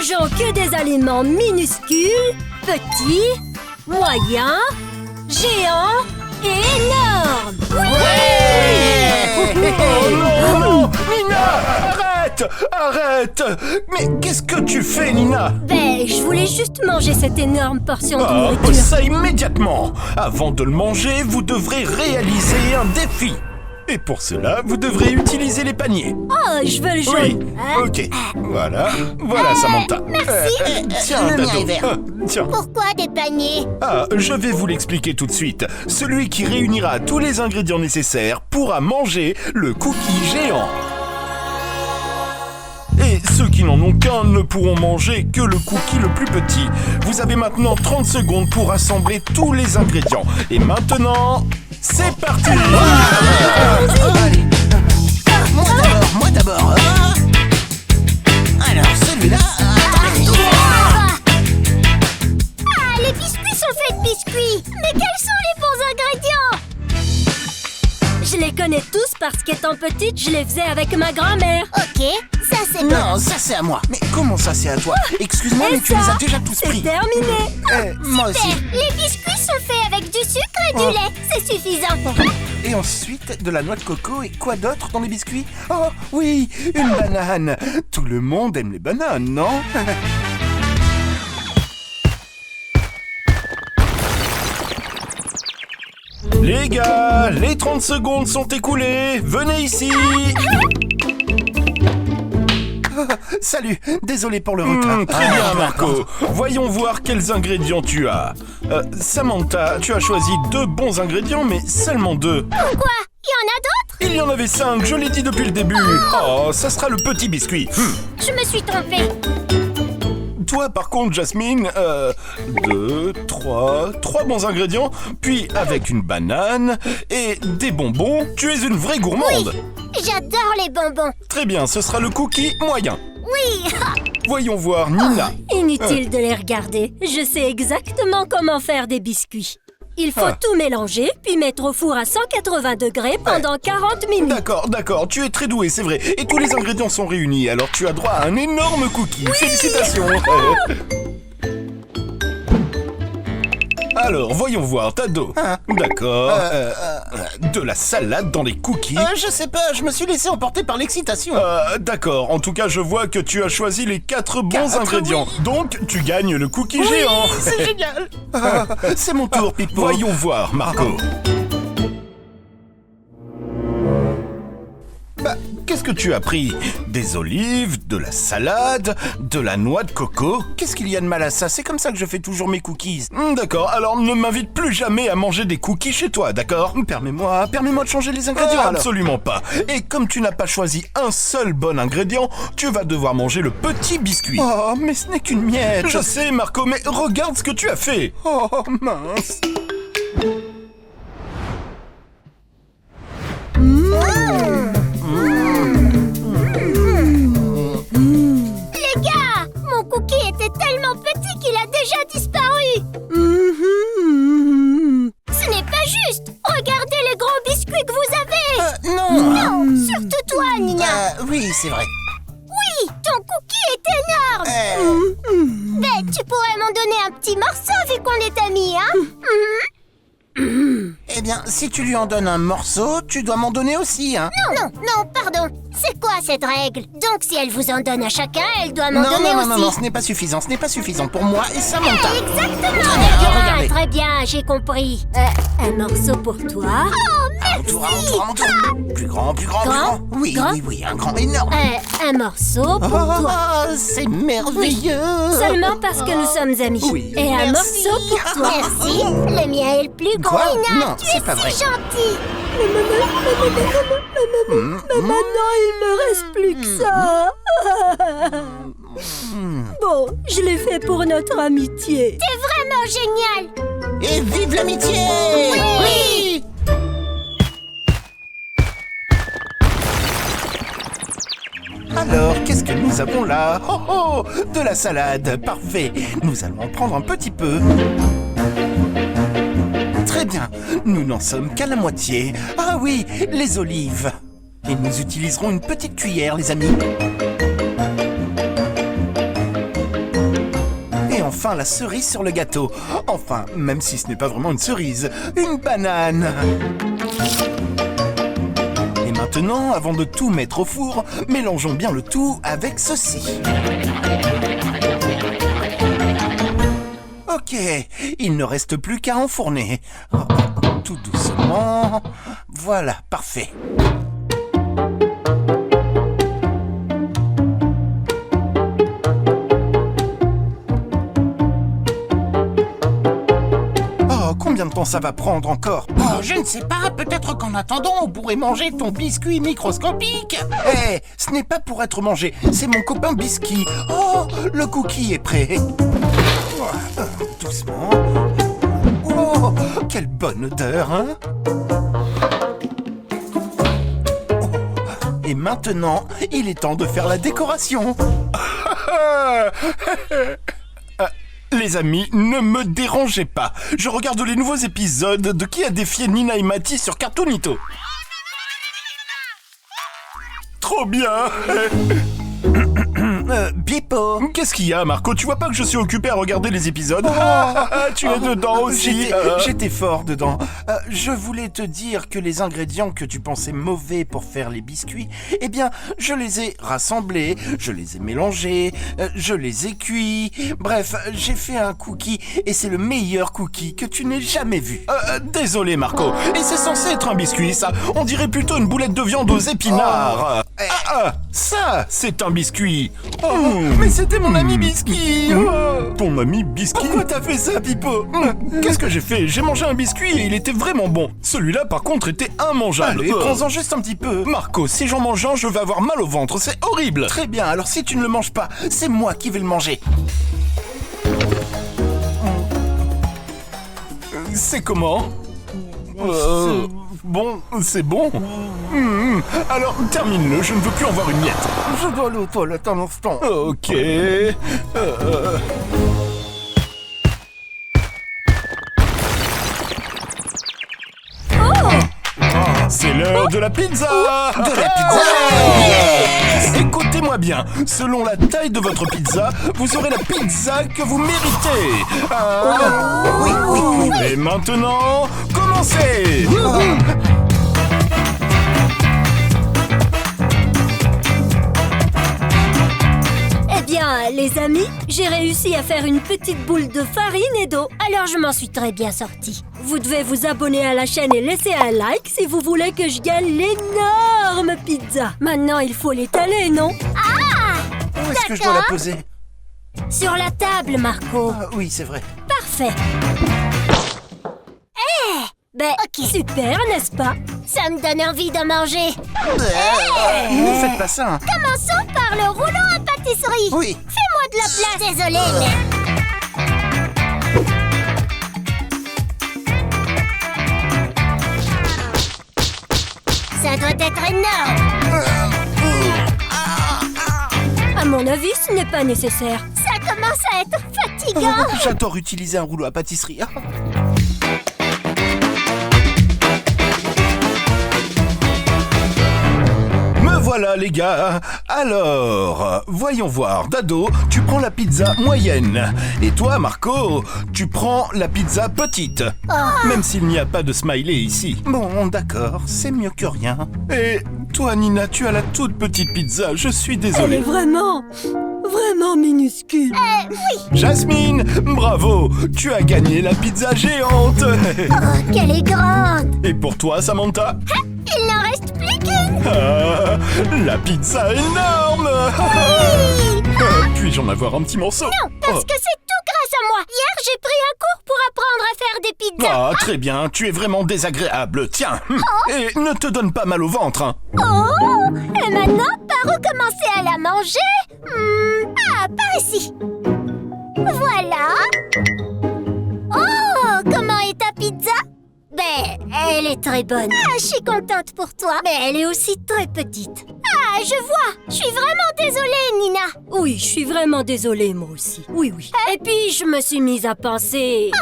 mangeons que des aliments minuscules, petits, moyens, géants et énormes. Oh non, non, Nina, arrête, arrête. Mais qu'est-ce que tu fais, Nina? Ben, je voulais juste manger cette énorme portion de Ah, nourriture. ça immédiatement. Avant de le manger, vous devrez réaliser un défi. Et pour cela, vous devrez utiliser les paniers. Oh, je veux le jaune. Oui, ok. Voilà, voilà Samantha. Merci. Tiens, le mien Dado. est vert. Tiens. Pourquoi des paniers? Ah, je vais vous l'expliquer tout de suite. Celui qui réunira tous les ingrédients nécessaires pourra manger le cookie géant. Et ceux qui n'en ont qu'un ne pourront manger que le cookie le plus petit. Vous avez maintenant 30 secondes pour assembler tous les ingrédients. Et maintenant, c'est parti! Allez. Moi d'abord. Alors, celui-là... Ah, les biscuits sont faits de biscuits. Mais quels sont les bons ingrédients? Je les connais tous parce qu'étant petite, je les faisais avec ma grand-mère. Ok, ça c'est bon. Non, ça c'est à moi. Mais comment ça c'est à toi? Excuse-moi, mais tu les as déjà tous C'est pris. terminé. Moi aussi. Les biscuits sont faits avec du sucre et du lait. C'est suffisant. Et ensuite, de la noix de coco et quoi d'autre dans les biscuits? Oh oui, une banane. Tout le monde aime les bananes, non? Les gars, les 30 secondes sont écoulées. Venez ici. Salut, désolé pour le retard. Très bien, Marco. Voyons voir quels ingrédients tu as. Samantha, tu as choisi 2 bons ingrédients, mais seulement 2. Quoi? Il y en a d'autres? Il y en avait 5, je l'ai dit depuis le début. Oh, ça sera le petit biscuit. Je me suis trompée. Toi, par contre, Jasmine, 2, 3 bons ingrédients, puis avec une banane et des bonbons, tu es une vraie gourmande. J'adore les bonbons. Très bien, ce sera le cookie moyen. Oui. Voyons voir, Nina. Inutile de les regarder. Je sais exactement comment faire des biscuits. Il faut tout mélanger, puis mettre au four à 180 degrés pendant 40 minutes. D'accord, tu es très doué, c'est vrai. Et tous les ingrédients sont réunis, alors tu as droit à un énorme cookie. Félicitations. Alors, voyons voir, Tado. D'accord. De la salade dans les cookies. Je sais pas, je me suis laissé emporter par l'excitation. D'accord, en tout cas, je vois que tu as choisi les 4 bons ingrédients. Donc, tu gagnes le cookie géant. C'est génial. C'est mon tour, Pipo. Voyons voir, Marco. Qu'est-ce que tu as pris? Des olives, de la salade, de la noix de coco? Qu'est-ce qu'il y a de mal à ça? C'est comme ça que je fais toujours mes cookies. D'accord, alors ne m'invite plus jamais à manger des cookies chez toi, d'accord? Permets-moi de changer les ingrédients alors. Absolument pas. Et comme tu n'as pas choisi un seul bon ingrédient, tu vas devoir manger le petit biscuit. Oh, mais ce n'est qu'une miette. Je sais, Marco, mais regarde ce que tu as fait. Oh, mince. Les gars, mon cookie était tellement petit qu'il a déjà disparu. Ce n'est pas juste. Regardez les gros biscuits que vous avez. Non, surtout toi, Nina. Oui, c'est vrai. Oui, ton cookie est énorme. Ben, tu pourrais m'en donner un petit morceau vu qu'on est amis, hein? Eh bien, si tu lui en donnes un morceau, tu dois m'en donner aussi, hein. Non, pardon. C'est quoi cette règle? Donc si elle vous en donne à chacun, elle doit m'en donner aussi. Non, ce n'est pas suffisant pour moi et Samantha. Exactement. Très bien, j'ai compris. Un morceau pour toi. Oh, merci. À mon tour. Plus grand. Oui, un grand énorme. Un morceau pour toi. C'est merveilleux. Seulement parce que nous sommes amis. Oui, et un merci. morceau pour toi. Merci. Le mien est le plus grand. Quoi? Nina, Non, tu c'est es pas si vrai. gentil. Maintenant, il me reste plus que ça. Bon, je l'ai fait pour notre amitié. C'est vraiment génial. Et vive l'amitié. Oui. Alors, qu'est-ce que nous avons là? Oh, de la salade, parfait. Nous allons en prendre un petit peu. Très bien, nous n'en sommes qu'à la moitié. Ah oui, les olives. Et nous utiliserons une petite cuillère, les amis. enfin la cerise sur le gâteau. Enfin, même si ce n'est pas vraiment une cerise, une banane. Et maintenant, avant de tout mettre au four, mélangeons bien le tout avec ceci. Ok, il ne reste plus qu'à enfourner. Tout doucement. Voilà, parfait. Combien de temps ça va prendre encore? Oh, je ne sais pas, peut-être qu'en attendant, on pourrait manger ton biscuit microscopique. Hé, ce n'est pas pour être mangé, c'est mon copain Biscuit. Oh, le cookie est prêt. Doucement. Oh, quelle bonne odeur, hein? Oh, et maintenant, il est temps de faire la décoration. Les amis, ne me dérangez pas. Je regarde les nouveaux épisodes de Qui a défié Nina et Matty sur Cartoonito. Trop bien. Pipo. Qu'est-ce qu'il y a, Marco? Tu vois pas que je suis occupé à regarder les épisodes? Tu es dedans aussi. J'étais fort dedans. Je voulais te dire que les ingrédients que tu pensais mauvais pour faire les biscuits, eh bien, je les ai rassemblés, je les ai mélangés, je les ai cuits. Bref, j'ai fait un cookie et c'est le meilleur cookie que tu n'aies jamais vu. Désolé, Marco. Et c'est censé être un biscuit, ça. On dirait plutôt une boulette de viande aux épinards. Ça, c'est un biscuit. Mais c'était mon ami Biscuit. Ton ami Biscuit? Pourquoi t'as fait ça, Pipo? Qu'est-ce que j'ai fait? J'ai mangé un biscuit et il était vraiment bon. Celui-là, par contre, était immangeable. Allez, prends-en juste un petit peu. Marco, si j'en mange un, je vais avoir mal au ventre. C'est horrible. Très bien, alors si tu ne le manges pas, c'est moi qui vais le manger. C'est comment? Bon, c'est bon. Alors, termine-le, je ne veux plus en voir une miette. Je dois aller aux toilettes un instant. Ok. C'est l'heure de la pizza. De la pizza. Écoutez-moi bien, selon la taille de votre pizza, vous aurez la pizza que vous méritez. Oui. Et maintenant, commencez. Eh bien, les amis, j'ai réussi à faire une petite boule de farine et d'eau, alors je m'en suis très bien sortie. Vous devez vous abonner à la chaîne et laisser un like si vous voulez que je gagne l'énorme pizza. Maintenant, il faut l'étaler, non? Où est-ce que je dois la poser? Sur la table, Marco. Oui, c'est vrai. Parfait. Super, n'est-ce pas? Ça me donne envie de manger. Ne faites pas ça. Commençons par le rouleau à pâtisserie. Oui. Fais-moi de la place. Désolée, mais... Ça doit être énorme. À mon avis, ce n'est pas nécessaire. Ça commence à être fatigant. J'adore utiliser un rouleau à pâtisserie. Me voilà, les gars. Alors, voyons voir. Dado, tu prends la pizza moyenne. Et toi, Marco, tu prends la pizza petite. Même s'il n'y a pas de smiley ici. Bon, d'accord, c'est mieux que rien. Et toi, Nina, tu as la toute petite pizza. Je suis Elle est désolé. vraiment minuscule. Oui. Jasmine, bravo. Tu as gagné la pizza géante. Oh, qu'elle est grande. Et pour toi, Samantha? Il n'en reste plus qu'une. Ah, la pizza énorme. Oui. Puis-je en avoir un petit morceau? Non, parce que c'est tout grâce à moi. Hier, j'ai pris un cours pour apprendre à faire des pizzas. Ah, très bien, tu es vraiment désagréable. Tiens, et ne te donne pas mal au ventre, hein. Oh, et maintenant, par où commencer à la manger? Par ici. Voilà. Oh, comment est ta pizza? Ben, elle est très bonne. Je suis contente pour toi. Mais elle est aussi très petite. Je vois. Je suis vraiment désolée, Nina. Oui, je suis vraiment désolée, moi aussi. Oui. Et puis, je me suis mise à penser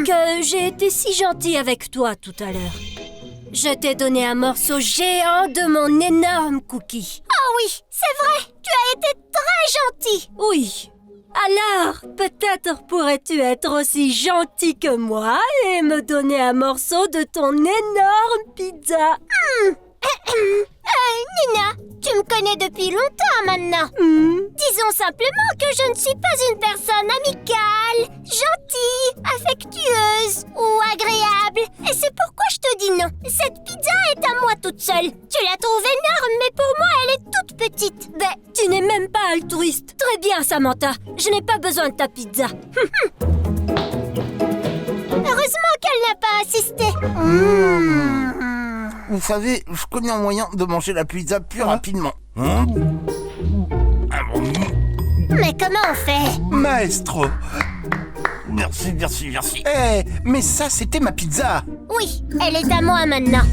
que j'ai été si gentille avec toi tout à l'heure. Je t'ai donné un morceau géant de mon énorme cookie. Oh oui, c'est vrai. Tu as été très gentil. Oui. Alors, peut-être pourrais-tu être aussi gentil que moi et me donner un morceau de ton énorme pizza. Nina, tu me connais depuis longtemps maintenant. Disons simplement que je ne suis pas une personne amicale, gentille, affectueuse ou agréable. Et c'est pourquoi je te dis non. Cette pizza est à moi toute seule. Tu la trouves énorme, mais pour moi, elle est toute petite. Ben, tu n'es même pas altruiste. Très bien, Samantha. Je n'ai pas besoin de ta pizza. Heureusement qu'elle n'a pas insisté. Vous savez, je connais un moyen de manger la pizza plus rapidement. Mais comment on fait? Maestro. Merci, merci, merci. Eh, mais ça, c'était ma pizza. Oui, elle est à moi maintenant.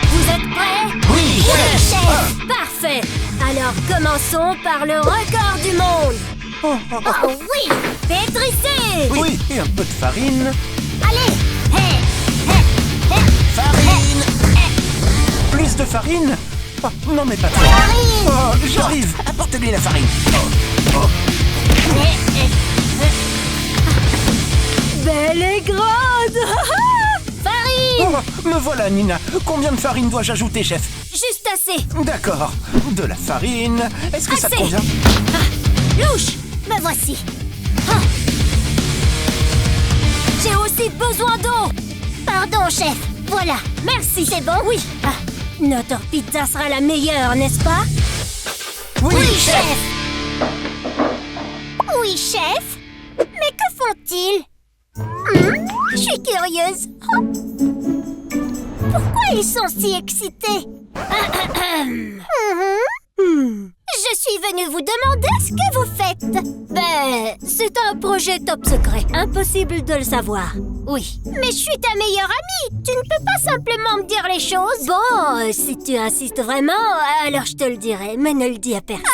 Vous êtes prêts? Oui, Chef! Parfait! Alors commençons par le record du monde. Oh oui! Pétrissez! Oui, et un peu de farine. Allez! Farine. Plus de farine. Oh, non, mais pas trop. Farine! Oh, j'arrive. Apporte-lui la farine. Belle et grande! Farine! Oh, me voilà, Nina. Combien de farine dois-je ajouter, chef? Juste assez. D'accord. De la farine. Est-ce que ça te Assez. convient? Louche! Me voici. Ah. J'ai aussi besoin d'eau. Pardon, chef. Voilà. Merci. C'est bon? Oui. Ah. Notre pizza sera la meilleure, n'est-ce pas? Oui, chef. Oui, chef. Mais que font-ils? Je suis curieuse. Oh. Pourquoi ils sont si excités? Je suis venue vous demander ce que vous faites. Ben, c'est un projet top secret. Impossible de le savoir. Oui. Mais je suis ta meilleure amie. Tu ne peux pas simplement me dire les choses. Bon, si tu insistes vraiment, alors je te le dirai. Mais ne le dis à personne.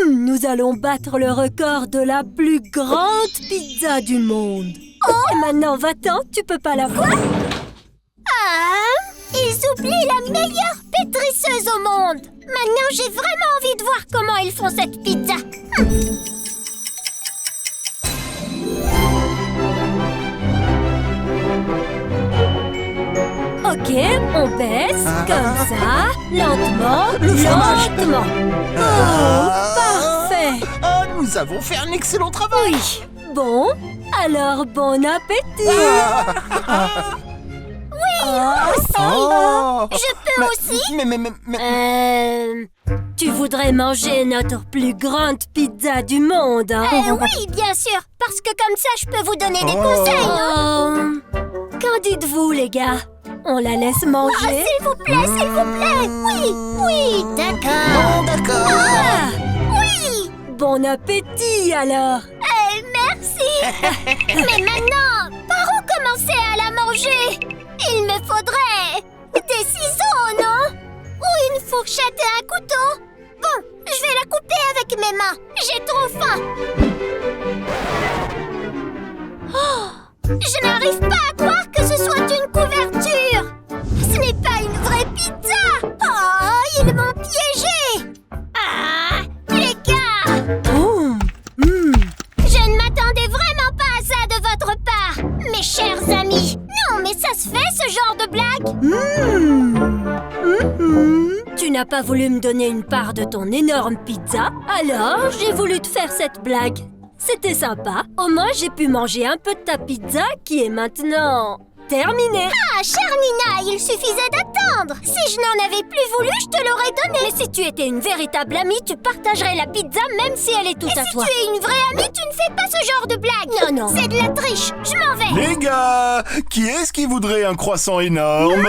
Nous allons battre le record de la plus grande pizza du monde. Et maintenant, va-t'en, tu peux pas la voir. Ils oublient la meilleure pétrisseuse au monde. Maintenant, j'ai vraiment envie de voir comment ils font cette pizza. Ok, on baisse, comme ça, lentement, lentement. Oh, parfait. Ah, nous avons fait un excellent travail. Oui, bon, alors bon appétit. Oh. Je peux aussi. Mais... Tu voudrais manger notre plus grande pizza du monde, hein? Oui, bien sûr, parce que comme ça, je peux vous donner des conseils. Qu'en dites-vous, les gars? On la laisse manger? S'il vous plaît, s'il vous plaît. Oui, d'accord. Bon, d'accord. Oui. Bon appétit, alors. Merci. Mais maintenant, par où commencer à la manger? Il me faudrait des ciseaux, non? Ou une fourchette et un couteau? Bon, je vais la couper avec mes mains. J'ai trop faim. Je n'arrive pas à croire que ce soit une couverture. Ce n'est pas une vraie pizza. Oh, ils m'ont piégé. Ah, les gars. Je ne m'attendais vraiment pas à ça de votre part, mes chers amis. Non, mais ça se fait, ce genre de blague. Tu n'as pas voulu me donner une part de ton énorme pizza, alors j'ai voulu te faire cette blague. C'était sympa. Au moins, j'ai pu manger un peu de ta pizza qui est maintenant terminée. Ah, chère Nina, il suffisait d'attendre. Si je n'en avais plus voulu, je te l'aurais donné. Mais si tu étais une véritable amie, tu partagerais la pizza même si elle est toute à toi. Et si tu es une vraie amie, tu ne fais pas ce genre de blague. Non, non. C'est de la triche. Je m'en vais. Les gars, qui est-ce qui voudrait un croissant énorme?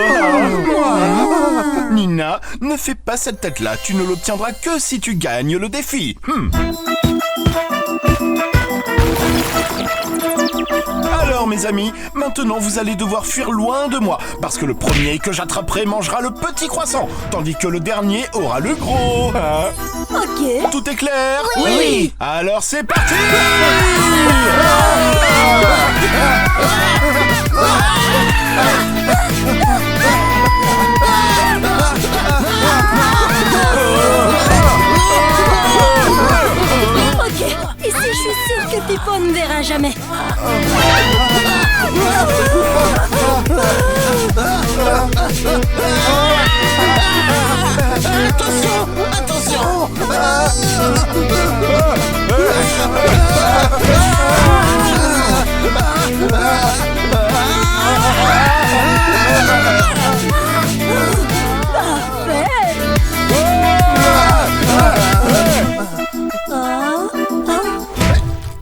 Nina, ne fais pas cette tête-là. Tu ne l'obtiendras que si tu gagnes le défi. Alors mes amis, maintenant vous allez devoir fuir loin de moi, parce que le premier que j'attraperai mangera le petit croissant, tandis que le dernier aura le gros. Hein? Ok. Tout est clair? Oui. Alors c'est parti! jamais. Attention, attention.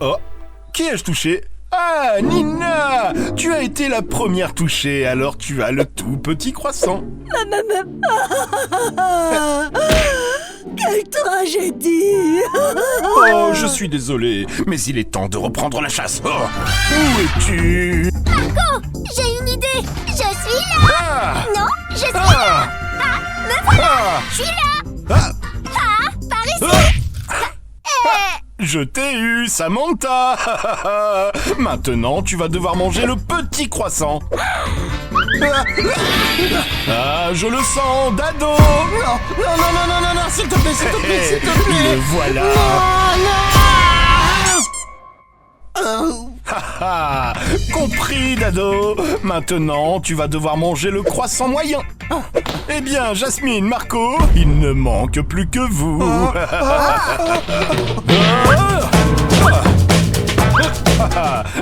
Oh, qui ai-je touché? Ah, Nina! Tu as été la première touchée, alors tu as le tout petit croissant. Quelle tragédie! Oh, je suis désolé, mais il est temps de reprendre la chasse. Oh, où es-tu? Marco, j'ai une idée. Je suis là. Ah! Non, je suis là. Ah! Ah, me voilà. Ah! Je suis là. Ah! Ah, par ici. Je t'ai eu, Samantha. Maintenant, tu vas devoir manger le petit croissant. Ah, je le sens, Dado. Non, s'il te plaît, s'il te plaît, s'il te plaît. Le voilà. Ah, compris, Dado. Maintenant, tu vas devoir manger le croissant moyen. Eh bien, Jasmine, Marco, il ne manque plus que vous.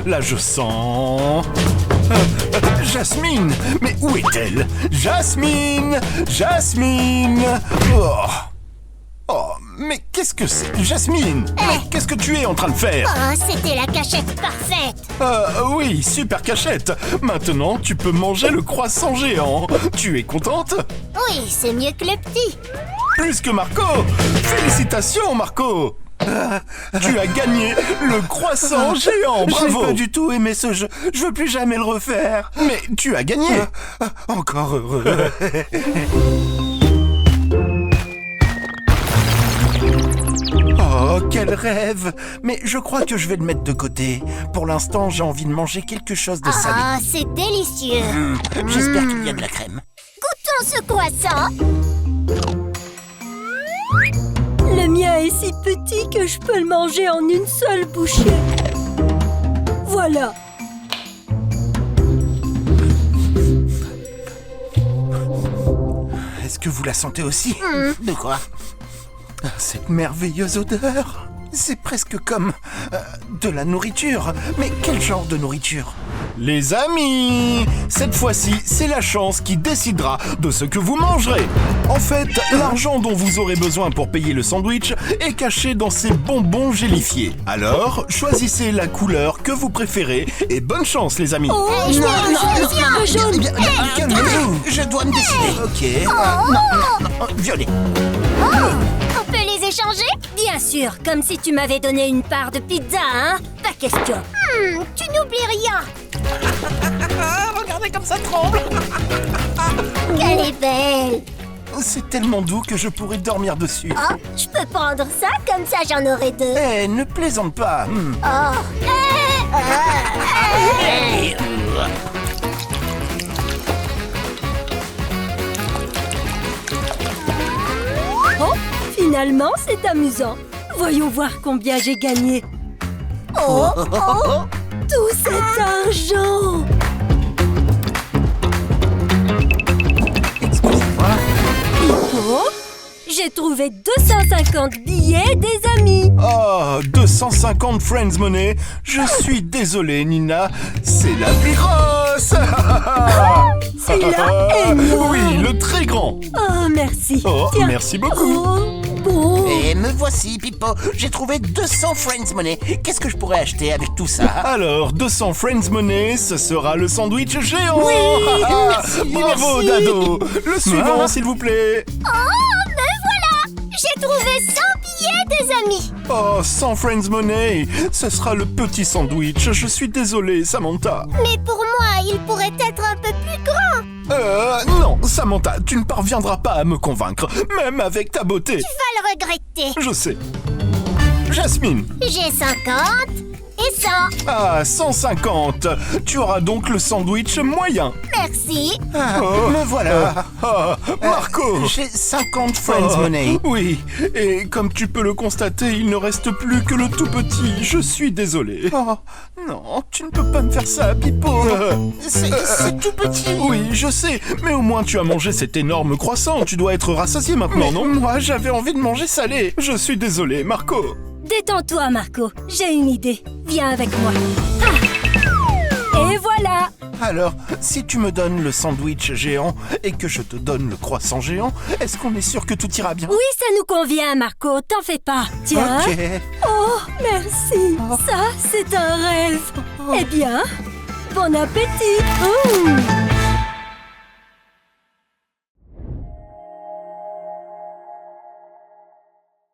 Là, je sens... Jasmine, mais où est-elle? Jasmine, Jasmine. Oh, mais qu'est-ce que c'est? Jasmine, mais qu'est-ce que tu es en train de faire? Oh, c'était la cachette parfaite. Oui, super cachette. Maintenant, tu peux manger le croissant géant. Tu es contente? Oui, c'est mieux que le petit. Plus que Marco. Félicitations, Marco. Tu as gagné le croissant géant. Bravo. J'ai pas du tout aimé ce jeu. Je veux plus jamais le refaire. Mais tu as gagné. Encore heureux. Oh, quel rêve! Mais je crois que je vais le mettre de côté. Pour l'instant, j'ai envie de manger quelque chose de salé. Ah, c'est délicieux. J'espère qu'il y a de la crème. Goûtons ce croissant. Le mien est si petit que je peux le manger en une seule bouchée. Voilà. Est-ce que vous la sentez aussi? Mm. De quoi? Cette merveilleuse odeur. C'est presque comme de la nourriture. Mais quel genre de nourriture? Les amis, cette fois-ci, c'est la chance qui décidera de ce que vous mangerez. En fait, l'argent dont vous aurez besoin pour payer le sandwich est caché dans ces bonbons gélifiés. Alors, choisissez la couleur que vous préférez et bonne chance, les amis. Oh, je vais choisir un jaune. Calmez-vous, je dois me décider. Ok. Non, violet. On peut les échanger? Bien sûr, comme si tu m'avais donné une part de pizza, hein? Pas question. Tu n'oublies rien. Regardez comme ça tremble. Qu'elle est belle. C'est tellement doux que je pourrais dormir dessus. Oh, je peux prendre ça, comme ça j'en aurai deux. Eh, ne plaisante pas. Oh. Oh, finalement, c'est amusant. Voyons voir combien j'ai gagné. Oh, tout cet argent. Oh, j'ai trouvé 250 billets des amis. Oh, 250 Friends Money. Je suis désolé, Nina. C'est la Pyros. Celui-là est énorme. Oui, le très grand. Oh, merci. Oh, Tiens. merci beaucoup. Oh, bon. Et me voici, Pippo. J'ai trouvé 200 Friends Money. Qu'est-ce que je pourrais acheter avec tout ça? Alors, 200 Friends Money, ce sera le sandwich géant. Oui, Bravo, merci. Dado. Le suivant, s'il vous plaît. Oh, me voilà. J'ai trouvé 100 billets des amis. Oh, 100 Friends Money. Ce sera le petit sandwich. Je suis désolé, Samantha. Mais pour moi, il pourrait être un peu plus grand. Non, Samantha, tu ne parviendras pas à me convaincre, même avec ta beauté. Tu vas le regretter. Je sais. Jasmine. J'ai 50 et Et 100. Ah, 150. Tu auras donc le sandwich moyen. Merci. Me voilà. Marco. J'ai 50 friends money. Oui, et comme tu peux le constater, il ne reste plus que le tout petit. Je suis désolé. Oh, non, tu ne peux pas me faire ça, Pipo. C'est tout petit. Oui, je sais, mais au moins tu as mangé cet énorme croissant. Tu dois être rassasié maintenant, non? Moi, j'avais envie de manger salé. Je suis désolé, Marco. Détends-toi, Marco. J'ai une idée. Viens avec moi. Ah. Et voilà. Alors, si tu me donnes le sandwich géant et que je te donne le croissant géant, est-ce qu'on est sûr que tout ira bien? Oui, ça nous convient, Marco. T'en fais pas. Tiens. Ok. Oh, merci. Ça, c'est un rêve. Eh bien, bon appétit.